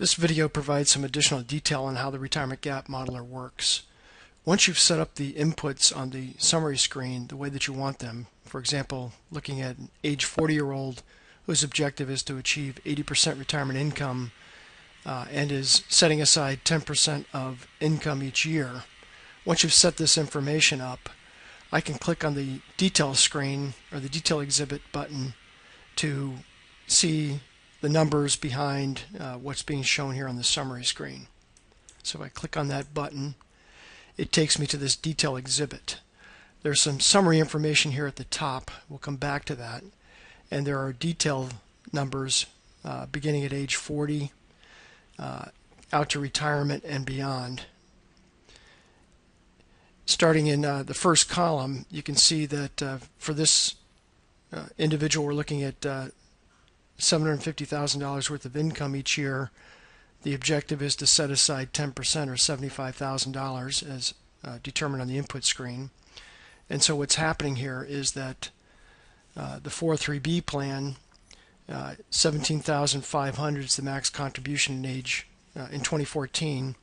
This video provides some additional detail on how the Retirement Gap Modeler works. Once you've set up the inputs on the summary screen the way that you want them, for example, looking at an age 40-year-old whose objective is to achieve 80% retirement income and is setting aside 10% of income each year. Once you've set this information up, I can click on the detail screen or the detail exhibit button to see the numbers behind what's being shown here on the summary screen. So if I click on that button, it takes me to this detail exhibit. There's some summary information here at the top. We'll come back to that. And there are detail numbers beginning at age 40, out to retirement and beyond. Starting in the first column, you can see that for this individual, we're looking at $750,000 worth of income each year. The objective is to set aside 10% or $75,000 as determined on the input screen. And so what's happening here is that the 403B plan, $17,500 is the max contribution in 2014.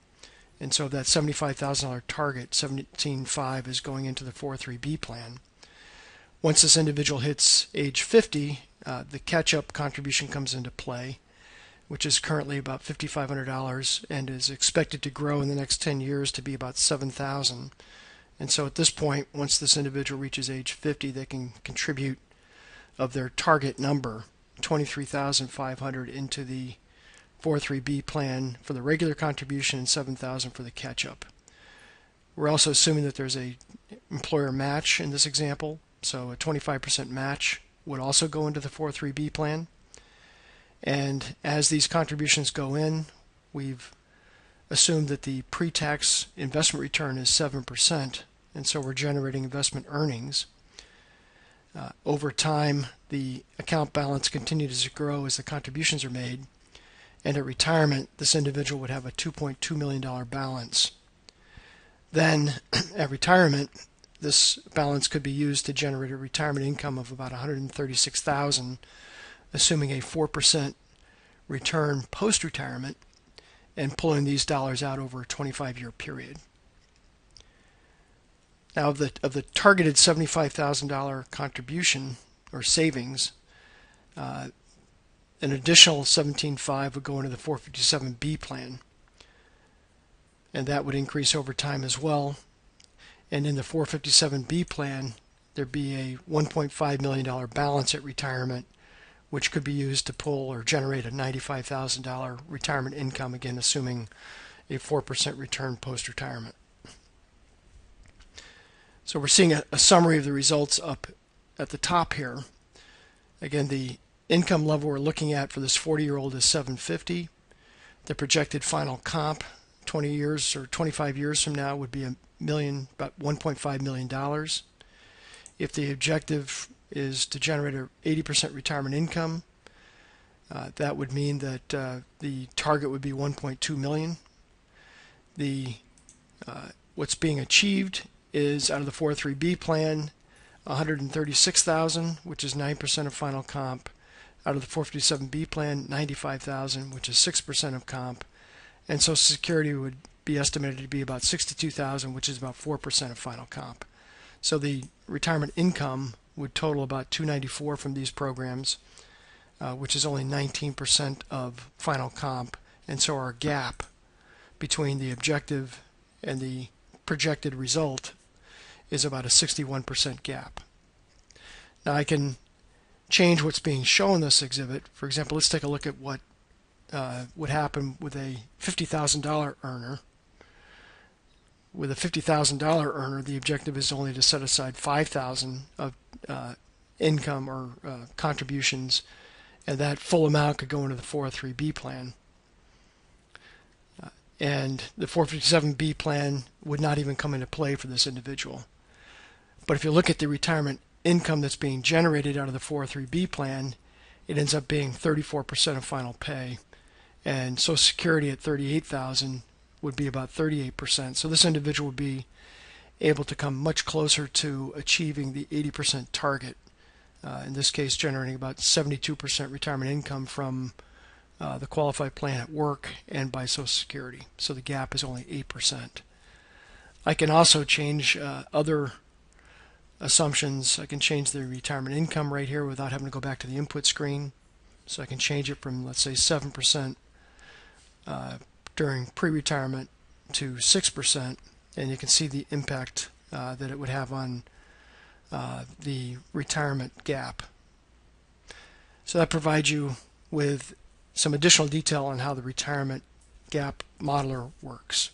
And so that $75,000 target, $17,500, is going into the 403B plan. Once this individual hits age 50, the catch-up contribution comes into play, which is currently about $5,500 and is expected to grow in the next 10 years to be about $7,000. And so at this point, once this individual reaches age 50, they can contribute of their target number, $23,500, into the 403B plan for the regular contribution and $7,000 for the catch-up. We're also assuming that there's a employer match in this example, so a 25% match would also go into the 403B plan. And as these contributions go in, we've assumed that the pre-tax investment return is 7%, and so we're generating investment earnings. Over time, the account balance continues to grow as the contributions are made, and at retirement, this individual would have a $2.2 million balance. Then, at retirement, this balance could be used to generate a retirement income of about $136,000, assuming a 4% return post-retirement, and pulling these dollars out over a 25-year period. Now, of the targeted $75,000 contribution or savings, an additional $17,500 would go into the 457B plan, and that would increase over time as well. And in the 457B plan, there'd be a $1.5 million balance at retirement, which could be used to pull or generate a $95,000 retirement income, again assuming a 4% return post-retirement. So we're seeing a summary of the results up at the top here. Again, the income level we're looking at for this 40-year-old is $750. The projected final comp 20 years or 25 years from now would be about $1.5 million. If the objective is to generate an 80% retirement income, that would mean that the target would be $1.2 million. What's being achieved is, out of the 403B plan, $136,000, which is 9% of final comp. Out of the 457B plan, $95,000, which is 6% of comp. And Social Security would be estimated to be about $62,000, which is about 4% of final comp. So the retirement income would total about $294,000 from these programs, which is only 19% of final comp. And so our gap between the objective and the projected result is about a 61% gap. Now I can change what's being shown in this exhibit. For example, let's take a look at what would happen with a $50,000 earner. With a $50,000 earner, the objective is only to set aside $5,000 of income or contributions, and that full amount could go into the 403B plan. And the 457B plan would not even come into play for this individual. But if you look at the retirement income that's being generated out of the 403B plan, it ends up being 34% of final pay, and Social Security at $38,000 would be about 38%. So this individual would be able to come much closer to achieving the 80% target, in this case generating about 72% retirement income from the qualified plan at work, and by Social Security. So the gap is only 8%. I can also change other assumptions. I can change the retirement income right here without having to go back to the input screen. So I can change it from, let's say, 7% during pre-retirement to 6%, and you can see the impact that it would have on the retirement gap. So that provides you with some additional detail on how the retirement gap modeler works.